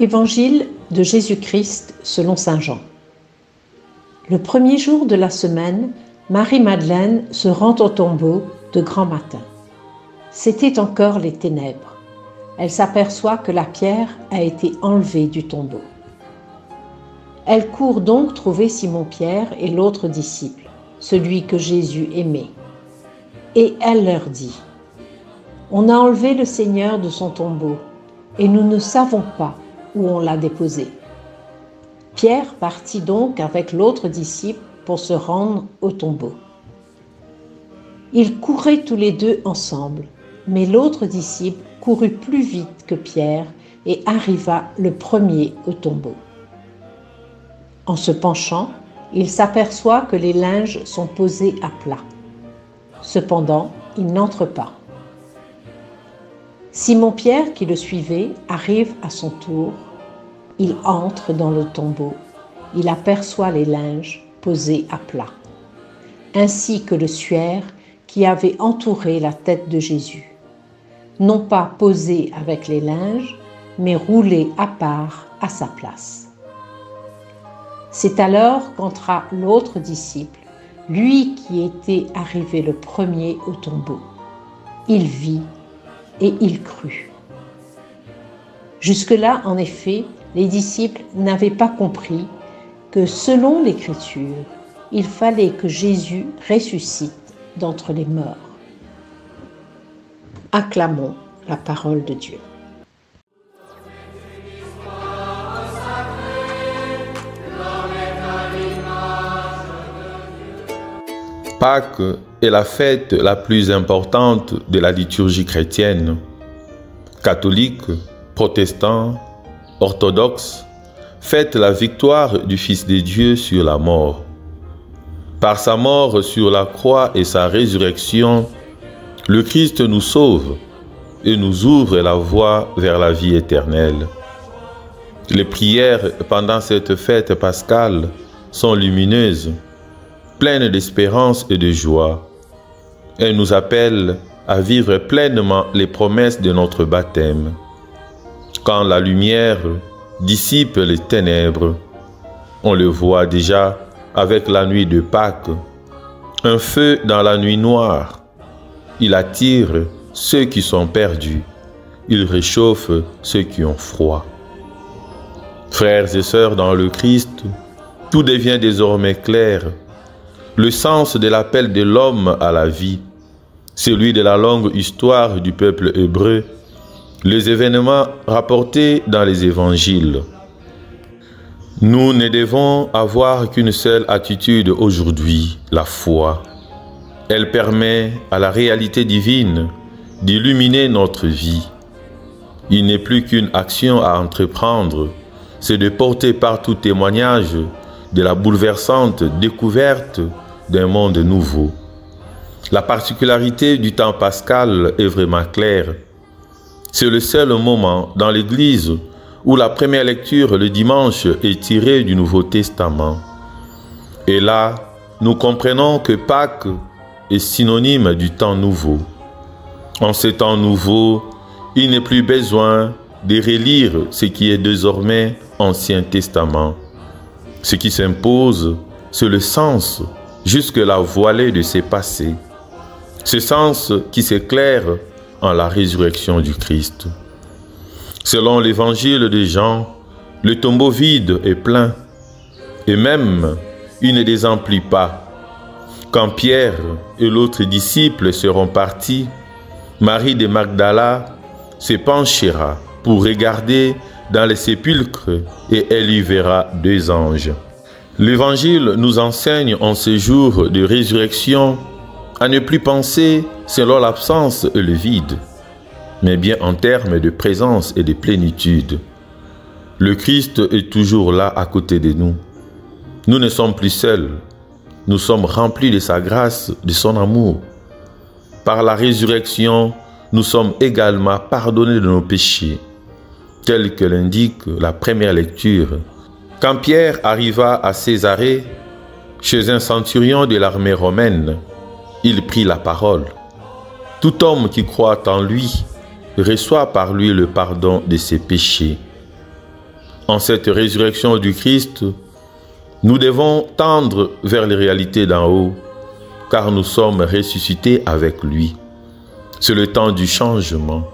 Évangile de Jésus-Christ selon saint Jean. Le premier jour de la semaine, Marie-Madeleine se rend au tombeau de grand matin. C'était encore les ténèbres. Elle s'aperçoit que la pierre a été enlevée du tombeau. Elle court donc trouver Simon-Pierre et l'autre disciple, celui que Jésus aimait. Et elle leur dit : « On a enlevé le Seigneur de son tombeau, et nous ne savons pas où on l'a déposé. » Pierre partit donc avec l'autre disciple pour se rendre au tombeau. Ils couraient tous les deux ensemble, mais l'autre disciple courut plus vite que Pierre et arriva le premier au tombeau. En se penchant, il s'aperçoit que les linges sont posés à plat. Cependant, il n'entre pas. Simon-Pierre, qui le suivait, arrive à son tour. Il entre dans le tombeau. Il aperçoit les linges posés à plat, ainsi que le suaire qui avait entouré la tête de Jésus, non pas posé avec les linges, mais roulé à part à sa place. C'est alors qu'entra l'autre disciple, lui qui était arrivé le premier au tombeau. Il vit et il crut. Jusque-là, en effet, les disciples n'avaient pas compris que selon l'Écriture, il fallait que Jésus ressuscite d'entre les morts. Acclamons la parole de Dieu. Pâques est la fête la plus importante de la liturgie chrétienne. Catholiques, protestants, orthodoxes fêtent la victoire du Fils de Dieu sur la mort. Par sa mort sur la croix et sa résurrection, le Christ nous sauve et nous ouvre la voie vers la vie éternelle. Les prières pendant cette fête pascale sont lumineuses, pleines d'espérance et de joie. Elles nous appellent à vivre pleinement les promesses de notre baptême. Quand la lumière dissipe les ténèbres, on le voit déjà avec la nuit de Pâques. Un feu dans la nuit noire. Il attire ceux qui sont perdus. Il réchauffe ceux qui ont froid. Frères et sœurs dans le Christ, tout devient désormais clair. Le sens de l'appel de l'homme à la vie, celui de la longue histoire du peuple hébreu, les événements rapportés dans les évangiles. Nous ne devons avoir qu'une seule attitude aujourd'hui, la foi. Elle permet à la réalité divine d'illuminer notre vie. Il n'est plus qu'une action à entreprendre, c'est de porter partout témoignage de la bouleversante découverte d'un monde nouveau. La particularité du temps pascal est vraiment claire. C'est le seul moment dans l'Église où la première lecture le dimanche est tirée du Nouveau Testament. Et là, nous comprenons que Pâques est synonyme du temps nouveau. En ce temps nouveau, il n'est plus besoin de relire ce qui est désormais Ancien Testament. Ce qui s'impose, c'est le sens jusque-là voilé de ses passés. Ce sens qui s'éclaire en la résurrection du Christ. Selon l'évangile de Jean, le tombeau vide est plein, et même il ne désemplit pas. Quand Pierre et l'autre disciple seront partis, Marie de Magdala se penchera pour regarder dans les sépulcres et elle y verra deux anges. L'Évangile nous enseigne en ce jour de résurrection à ne plus penser selon l'absence et le vide, mais bien en termes de présence et de plénitude. Le Christ est toujours là à côté de nous. Nous ne sommes plus seuls. Nous sommes remplis de sa grâce, de son amour. Par la résurrection, nous sommes également pardonnés de nos péchés, tel que l'indique la première lecture. Quand Pierre arriva à Césarée, chez un centurion de l'armée romaine, il prit la parole. Tout homme qui croit en lui reçoit par lui le pardon de ses péchés. En cette résurrection du Christ, nous devons tendre vers les réalités d'en haut, car nous sommes ressuscités avec lui. C'est le temps du changement,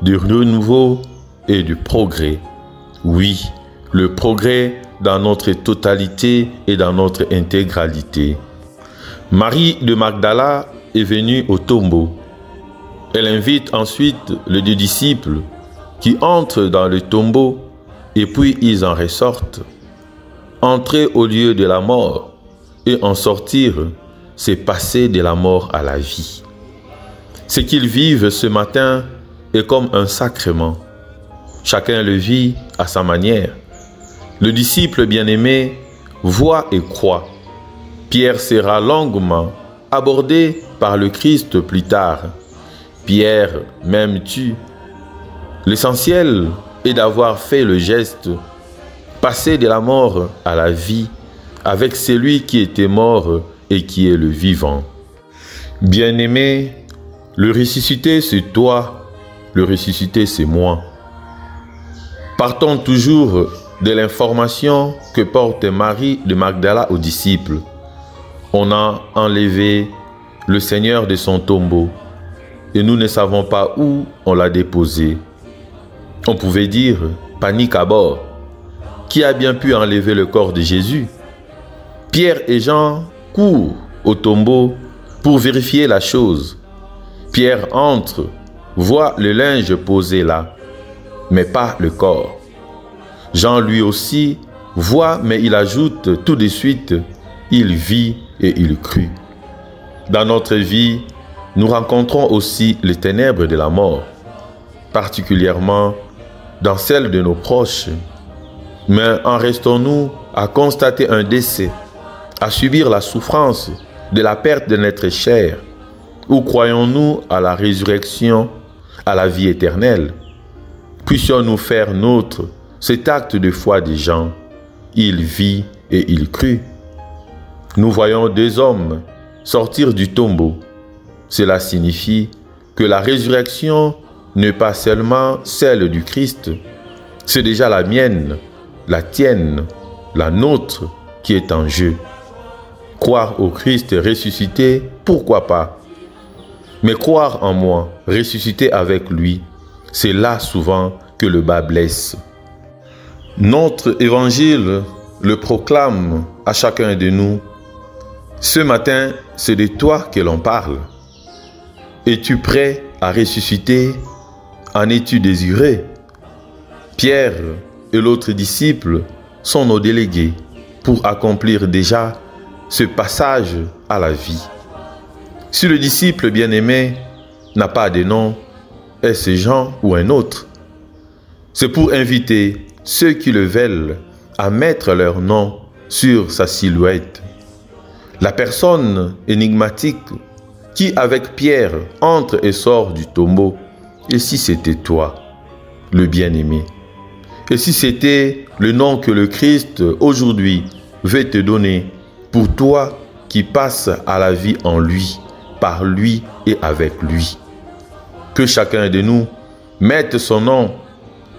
du renouveau et du progrès. Oui, le progrès dans notre totalité et dans notre intégralité. Marie de Magdala est venue au tombeau. Elle invite ensuite les deux disciples qui entrent dans le tombeau et puis ils en ressortent. Entrer au lieu de la mort et en sortir, c'est passer de la mort à la vie. Ce qu'ils vivent ce matin est comme un sacrement. Chacun le vit à sa manière. Le disciple bien-aimé voit et croit. Pierre sera longuement abordé par le Christ plus tard. Pierre, m'aimes-tu? L'essentiel est d'avoir fait le geste, passer de la mort à la vie avec celui qui était mort et qui est le vivant. Bien-aimé, le ressuscité c'est toi, le ressuscité c'est moi. Partons toujours de l'information que porte Marie de Magdala aux disciples. On a enlevé le Seigneur de son tombeau et nous ne savons pas où on l'a déposé. On pouvait dire panique à bord. Qui a bien pu enlever le corps de Jésus? Pierre et Jean courent au tombeau pour vérifier la chose. Pierre entre, voit le linge posé là, mais pas le corps. Jean lui aussi voit, mais il ajoute tout de suite, il vit et il crut. Dans notre vie, nous rencontrons aussi les ténèbres de la mort, particulièrement dans celles de nos proches. Mais en restons-nous à constater un décès, à subir la souffrance de la perte de notre chair, ou croyons-nous à la résurrection, à la vie éternelle? Puissions-nous faire nôtre cet acte de foi des gens. Il vit et il crut. Nous voyons deux hommes sortir du tombeau. Cela signifie que la résurrection n'est pas seulement celle du Christ, c'est déjà la mienne, la tienne, la nôtre qui est en jeu. Croire au Christ ressuscité, pourquoi pas? Mais croire en moi, ressuscité avec lui, c'est là souvent que le bas blesse. Notre évangile le proclame à chacun de nous. Ce matin, c'est de toi que l'on parle. Es-tu prêt à ressusciter? En es-tu désiré? Pierre et l'autre disciple sont nos délégués pour accomplir déjà ce passage à la vie. Si le disciple bien-aimé n'a pas de nom, est-ce Jean ou un autre? C'est pour inviter ceux qui le veulent à mettre leur nom sur sa silhouette. La personne énigmatique qui, avec Pierre, entre et sort du tombeau. Et si c'était toi, le bien-aimé? Et si c'était le nom que le Christ, aujourd'hui, veut te donner pour toi qui passes à la vie en lui, par lui et avec lui? Que chacun de nous mette son nom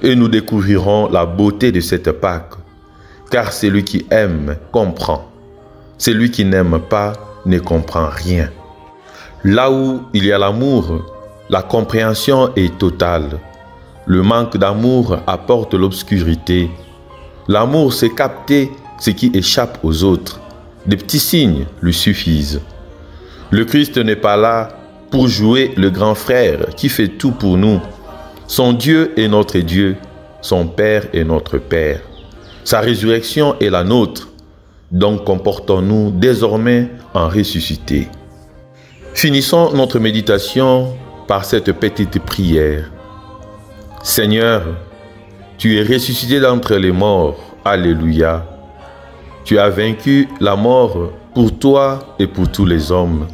et nous découvrirons la beauté de cette Pâque. Car celui qui aime comprend. Celui qui n'aime pas ne comprend rien. Là où il y a l'amour, la compréhension est totale. Le manque d'amour apporte l'obscurité. L'amour, c'est capter ce qui échappe aux autres. Des petits signes lui suffisent. Le Christ n'est pas là pour jouer le grand frère qui fait tout pour nous. Son Dieu est notre Dieu, son Père est notre Père. Sa résurrection est la nôtre, donc comportons-nous désormais en ressuscités. Finissons notre méditation par cette petite prière. Seigneur, tu es ressuscité d'entre les morts, alléluia. Tu as vaincu la mort pour toi et pour tous les hommes.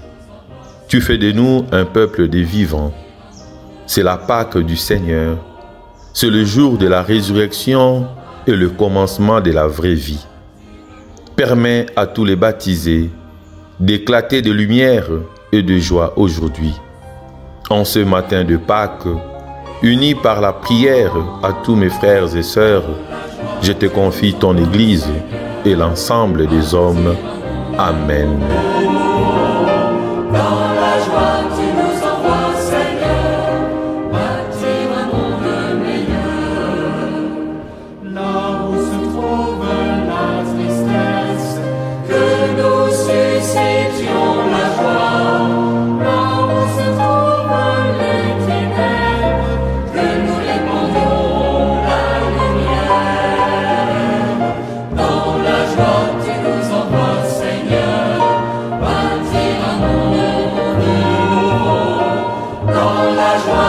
Tu fais de nous un peuple des vivants. C'est la Pâque du Seigneur. C'est le jour de la résurrection et le commencement de la vraie vie. Permets à tous les baptisés d'éclater de lumière et de joie aujourd'hui. En ce matin de Pâques, unis par la prière à tous mes frères et sœurs, Je te confie ton Église et l'ensemble des hommes. Amen. Dans la joie, tu nous envoies, Seigneur, bâtir un monde meilleur. Là où se trouve la tristesse, que nous suscitions la joie. Là où se trouvent les ténèbres, que nous répandions la lumière. Dans la joie, tu nous envoies, Seigneur, bâtir un monde nouveau. Dans la joie,